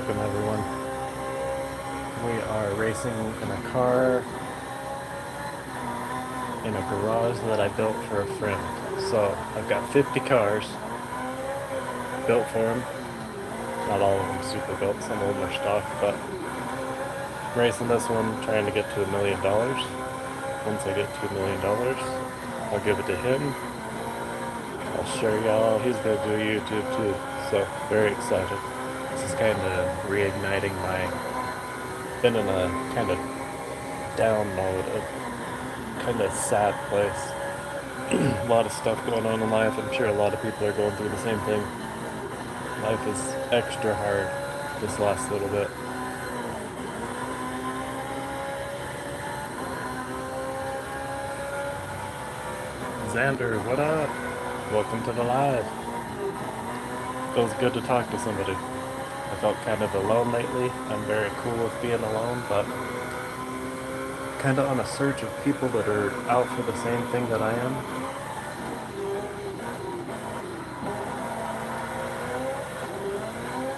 Welcome everyone. We are racing in a car in a garage that I built for a friend. So I've got 50 cars built for him. Not all of them super built, some of them are stock, but I'm racing this one trying to get to $1 million. Once I get to $1 million, I'll give it to him. I'll show y'all. He's gonna do YouTube too, so very excited. This is kind of reigniting been in a kind of down mode, a kind of sad place. A lot of stuff going on in life. I'm sure a lot of people are going through the same thing. Life is extra hard this last little bit. Xander, what up? Welcome to the live. Feels good to talk to somebody. I felt kind of alone lately. I'm very cool with being alone, but kind of on a search of people that are out for the same thing that I am.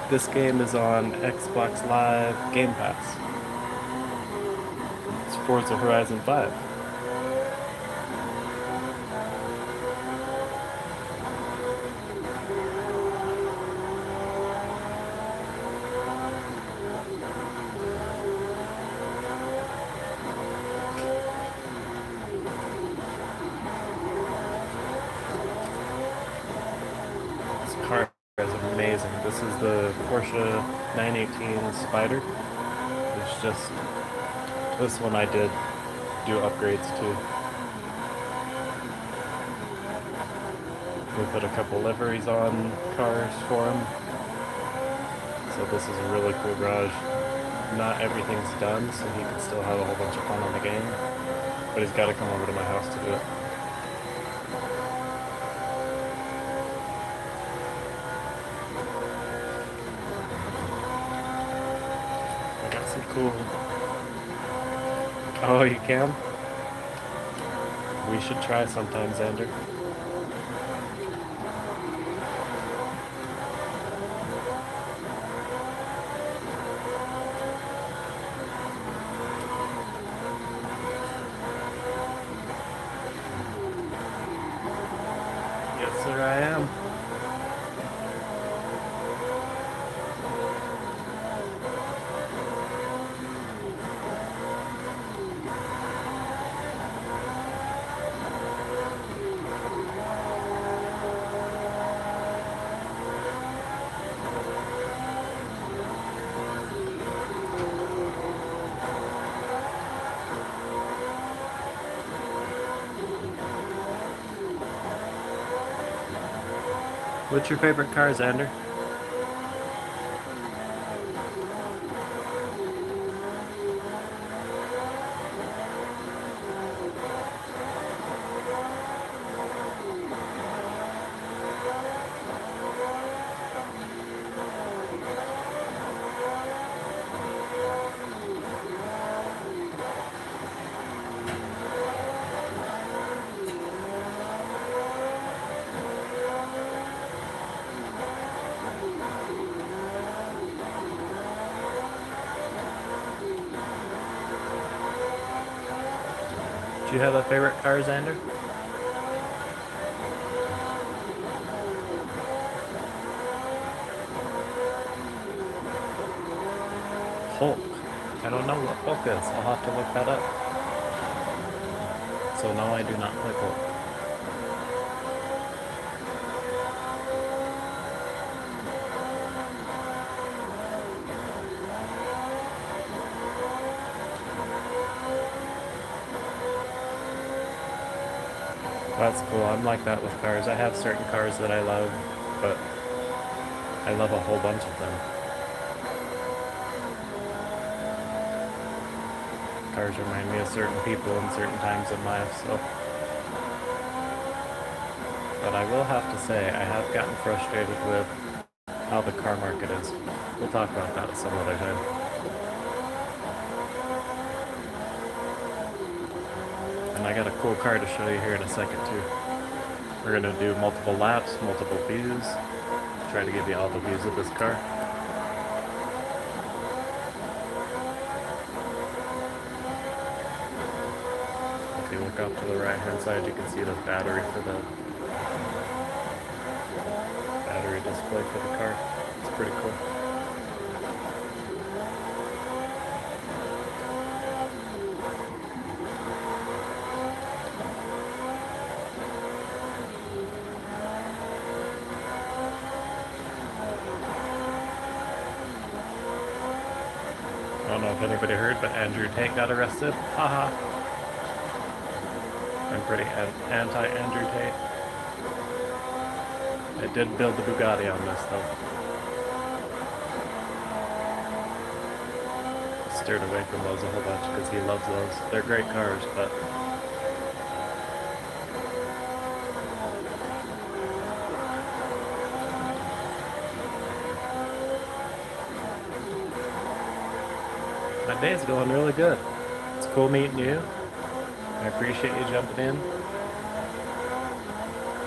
This game is on Xbox Live Game Pass. It's Forza Horizon 5. This car is amazing. This is the Porsche 918 Spider. It's just, this one I did do upgrades to. We put a couple liveries on cars for him. So this is a really cool garage. Not everything's done, so he can still have a whole bunch of fun on the game. But he's got to come over to my house to do it. I got some cool... Oh, you can? We should try sometime, Xander. Yes, sir, I am. What's your favorite car, Xander? Do you have a favorite car, Xander? Hulk. I don't know what Hulk is. I'll have to look that up. So no, I do not play Hulk. That's cool. I'm like that with cars. I have certain cars that I love, but I love a whole bunch of them. Cars remind me of certain people in certain times in life, so. But I will have to say, I have gotten frustrated with how the car market is. We'll talk about that some other time. And I got a cool car to show you here in a second too. We're gonna do multiple laps, multiple views, try to give you all the views of this car. look off to the right hand side, you can see the battery for the battery display for the car. It's pretty cool. I don't know if anybody heard, but Andrew Tate got arrested. Haha. I'm pretty anti-Andrew Tate. I did build the Bugatti on this though. Steered away from those a whole bunch because he loves those. They're great cars, but my day's going really good. It's cool meeting you. I appreciate you jumping in.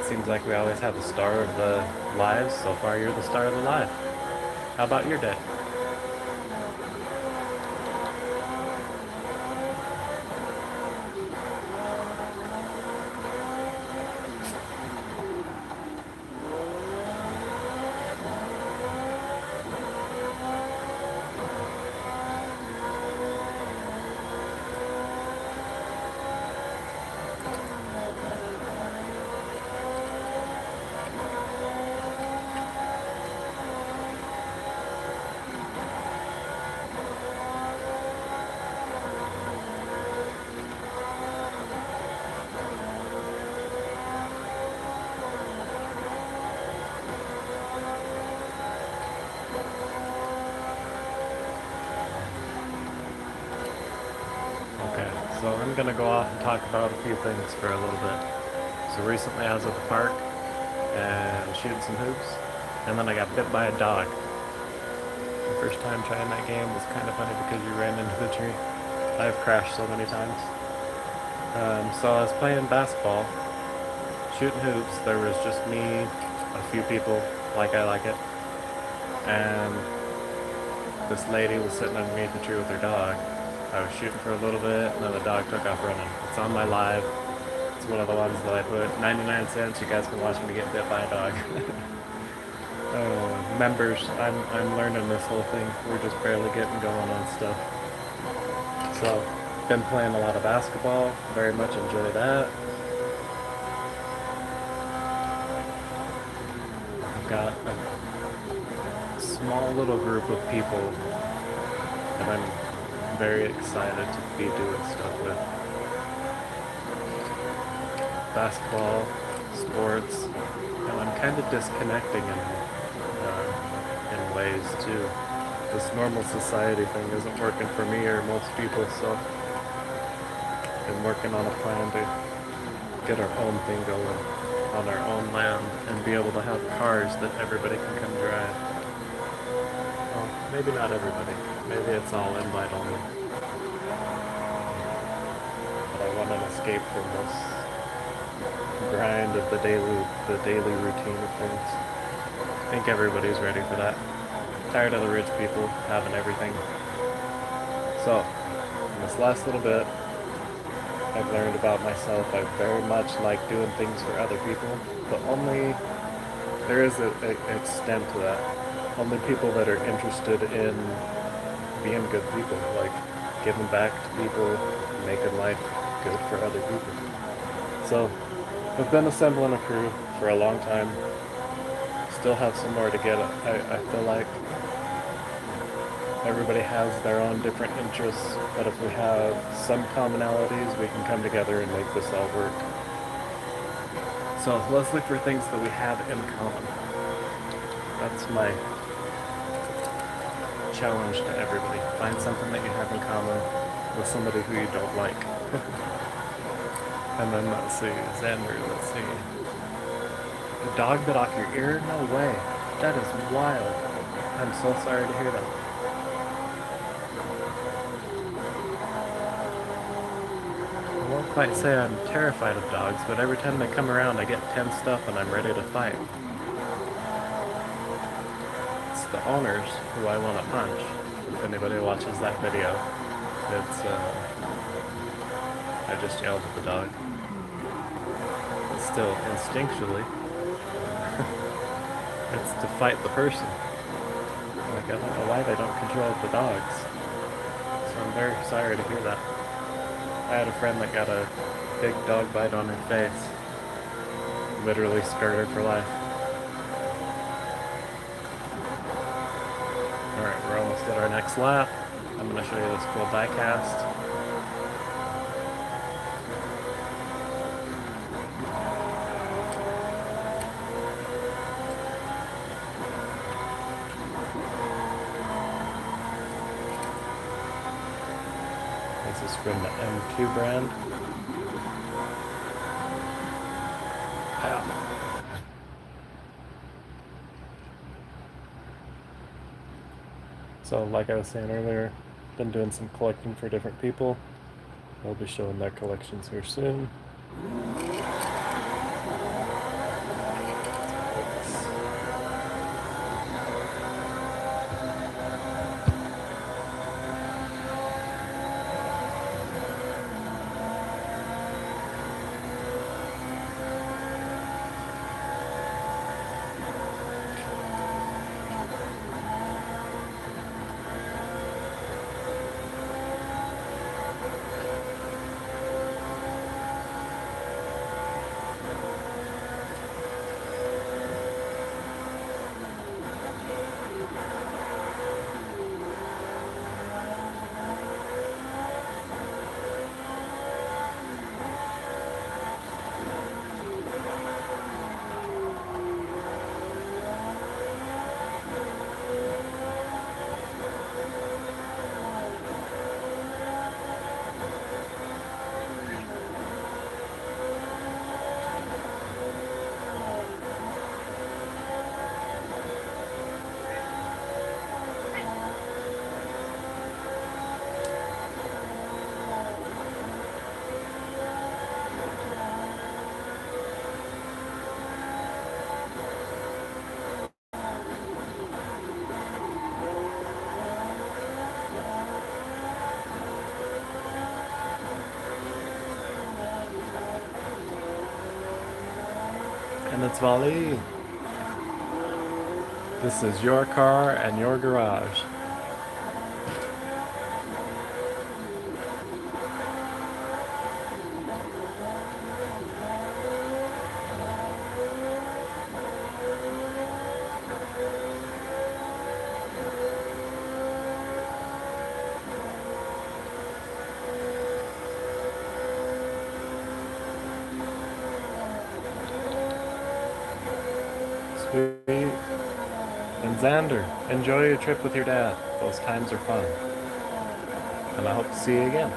Seems like we always have the star of the lives. So far, you're the star of the live. How about your day? So I'm gonna go off and talk about a few things for a little bit. So recently I was at the park and shooting some hoops, and then I got bit by a dog. The first time trying that game was kind of funny because you ran into the tree. I've crashed so many times. So I was playing basketball, shooting hoops. There was just me, a few people, like I like it, and this lady was sitting underneath the tree with her dog. I was shooting for a little bit, and then the dog took off running. It's on my live. It's one of the ones that I put 99 cents. You guys can watch me get bit by a dog. Members, I'm learning this whole thing. We're just barely getting going on stuff. So, been playing a lot of basketball. Very much enjoy that. I've got a small little group of people that I'm very excited to be doing stuff with. Basketball, sports, and I'm kind of disconnecting in ways too. This normal society thing isn't working for me or most people, so I've been working on a plan to get our own thing going on our own land and be able to have cars that everybody can come drive. Well, maybe not everybody. Maybe it's all invite only. But I want an escape from this grind of the daily routine of things. I think everybody's ready for that. Tired of the rich people having everything. So, in this last little bit, I've learned about myself. I very much like doing things for other people, but only there is an extent to that. Only people that are interested in being good people, like giving back to people, making life good for other people. So, I've been assembling a crew for a long time. Still have some more to get. I feel like everybody has their own different interests, but if we have some commonalities, we can come together and make this all work. So let's look for things that we have in common. That's my challenge to everybody. Find something that you have in common with somebody who you don't like. And then let's see, Xander, let's see. A dog bit off your ear? No way. That is wild. I'm so sorry to hear that. I won't quite say I'm terrified of dogs, but every time they come around I get tensed up and I'm ready to fight. It's the owners who I want to punch. If anybody watches that video, it's I just yelled at the dog. But still, instinctually, it's to fight the person. Like, I don't know why they don't control the dogs. So I'm very sorry to hear that. I had a friend that got a big dog bite on her face. Literally scarred her for life. Alright, we're almost at our next lap. I'm going to show you this cool die cast. This is from the M2 brand. So like I was saying earlier, been doing some collecting for different people. I'll be showing their collections here soon. And it's Wally. This is your car and your garage. Sweet. And Xander, enjoy your trip with your dad. Those times are fun. And I hope to see you again.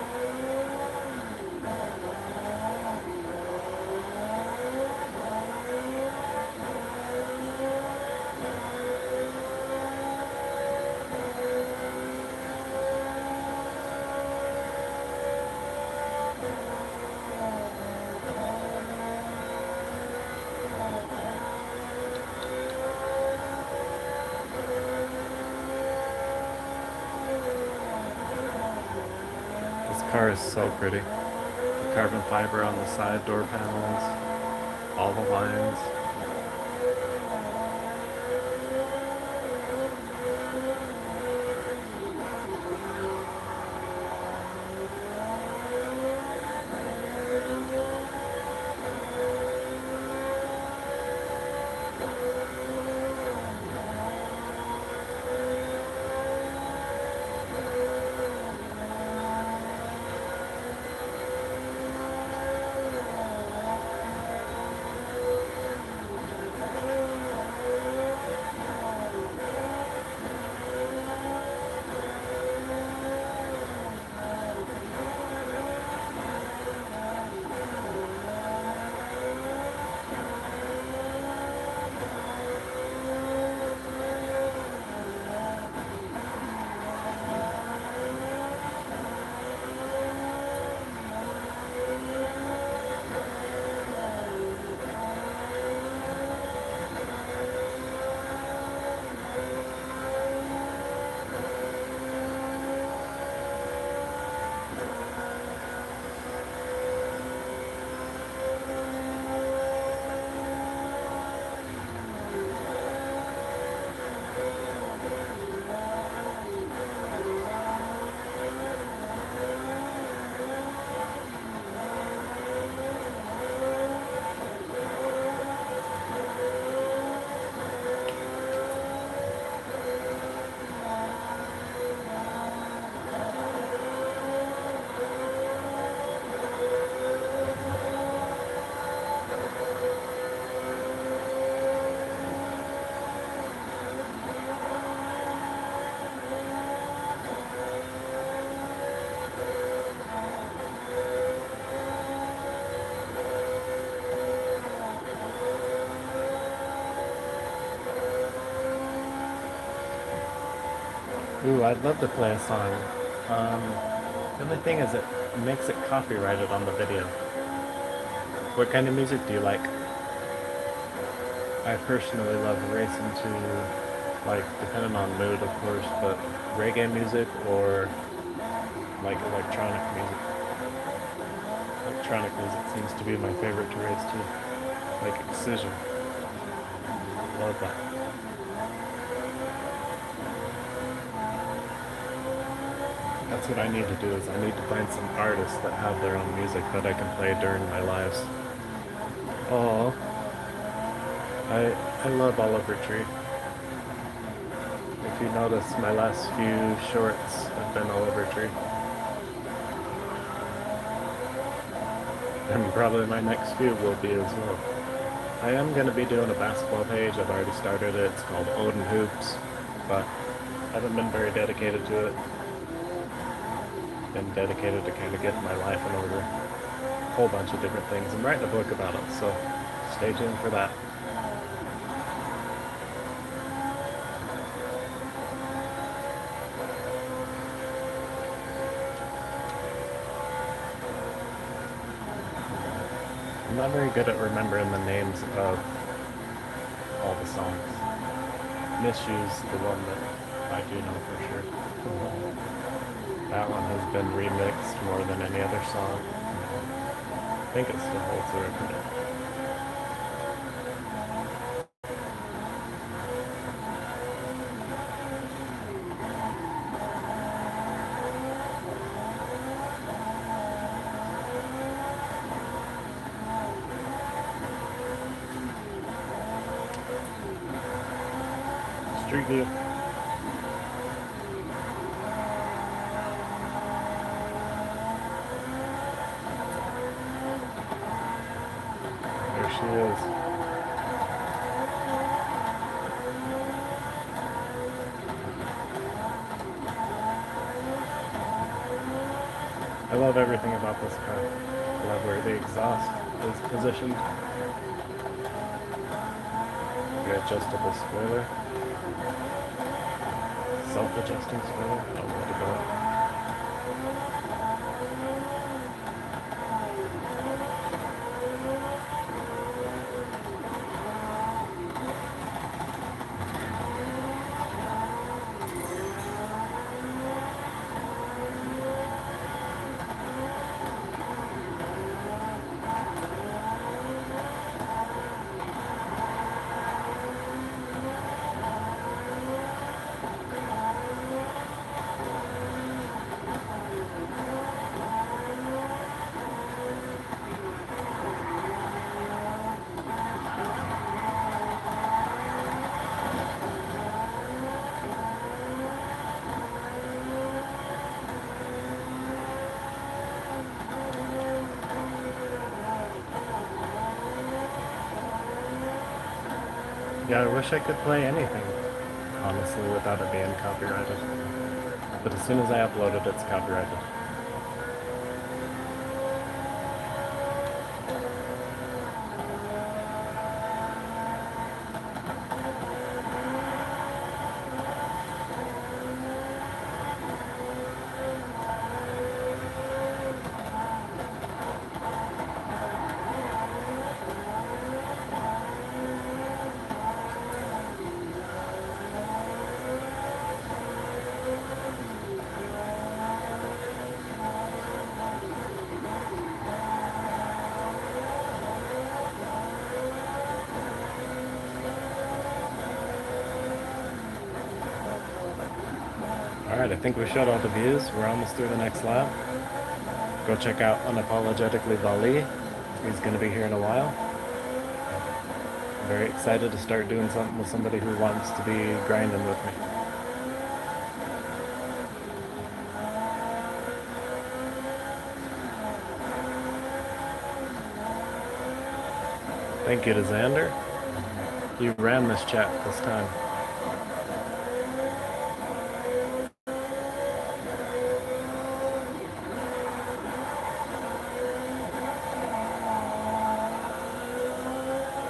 This car is so pretty. The carbon fiber on the side door panels, all the lines. Ooh, I'd love to play a song. Um, the only thing is it makes it copyrighted on the video. What kind of music do you like? I personally love racing to, like, depending on mood, of course, but reggae music or like electronic music. Electronic music seems to be my favorite to race to, like Excision. Love that. That's what I need to do is I need to find some artists that have their own music that I can play during my lives. Oh, I love Oliver Tree. If you notice, my last few shorts have been Oliver Tree. And probably my next few will be as well. I am going to be doing a basketball page. I've already started it. It's called Odin Hoops, but I haven't been very dedicated to it. Been dedicated to kind of getting my life in order. A whole bunch of different things. I'm writing a book about it, so stay tuned for that. I'm not very good at remembering the names of all the songs. Misuse the one that I do know for sure. That one has been remixed more than any other song. I think it still holds the record. Street View. There she is. I love everything about this car. I love where the exhaust is positioned. The adjustable spoiler. Self-adjusting spoiler. I don't know where to go. Yeah, I wish I could play anything, honestly, without it being copyrighted. But as soon as I upload it, it's copyrighted. Alright, I think we showed all the views. We're almost through the next lap. Go check out Unapologetically Bali. He's going to be here in a while. I'm very excited to start doing something with somebody who wants to be grinding with me. Thank you to Xander. You ran this chat this time.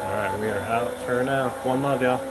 Alright, we are out for now. One love, y'all.